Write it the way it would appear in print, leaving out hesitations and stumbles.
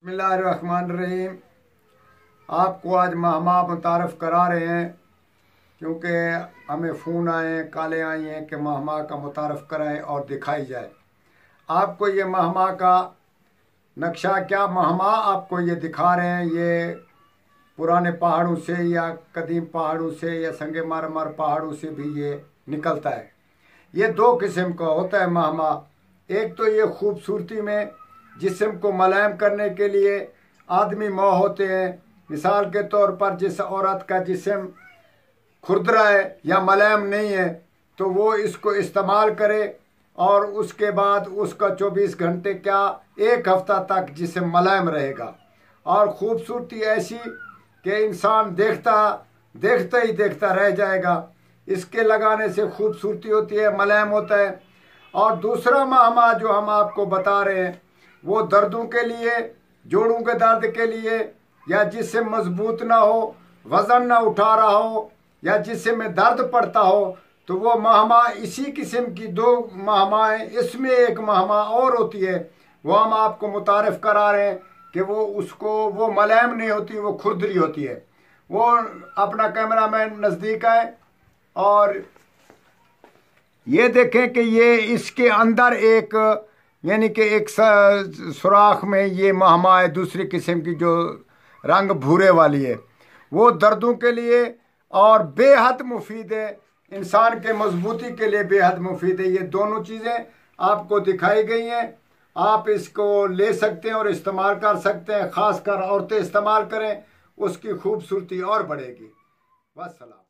बिस्मिल्लाहिर्रहमानिर्रहीम। आपको आज महमा मुतारफ़ करा रहे हैं क्योंकि हमें फ़ोन आए हैं, कालें आई हैं कि महमा का मुतारफ़ कराएं और दिखाई जाए। आपको ये महमा का नक्शा क्या महमा आपको ये दिखा रहे हैं, ये पुराने पहाड़ों से या कदीम पहाड़ों से या संगे मरमर पहाड़ों से भी ये निकलता है। ये दो किस्म का होता है महमा। एक तो ये खूबसूरती में जिस्म को मुलायम करने के लिए आदमी मोह होते हैं। मिसाल के तौर पर जिस औरत का जिस्म खुरदरा है या मुलायम नहीं है तो वो इसको इस्तेमाल करे और उसके बाद उसका 24 घंटे क्या 1 हफ्ता तक जिस्म मुलायम रहेगा। और ख़ूबसूरती ऐसी कि इंसान देखता ही देखता रह जाएगा। इसके लगाने से खूबसूरती होती है, मुलायम होता है। और दूसरा महमा जो हम आपको बता रहे हैं वो दर्दों के लिए, जोड़ों के दर्द के लिए, या जिससे मजबूत ना हो, वज़न ना उठा रहा हो, या जिससे में दर्द पड़ता हो, तो वो महमा इसी किस्म की दो महमाएँ। इसमें एक महमा और होती है, वो हम आपको मुतारफ़ करा रहे हैं कि वो मुलायम नहीं होती, वो खुरदरी होती है। वो अपना कैमरामैन नज़दीक आए और ये देखें कि ये इसके अंदर एक यानी कि एक सुराख में ये महमा है दूसरी किस्म की जो रंग भूरे वाली है। वो दर्दों के लिए और बेहद मुफीद है, इंसान के मजबूती के लिए बेहद मुफीद है। ये दोनों चीज़ें आपको दिखाई गई हैं। आप इसको ले सकते हैं और इस्तेमाल कर सकते हैं। ख़ासकर औरतें इस्तेमाल करें, उसकी खूबसूरती और बढ़ेगी। वस्सलाम।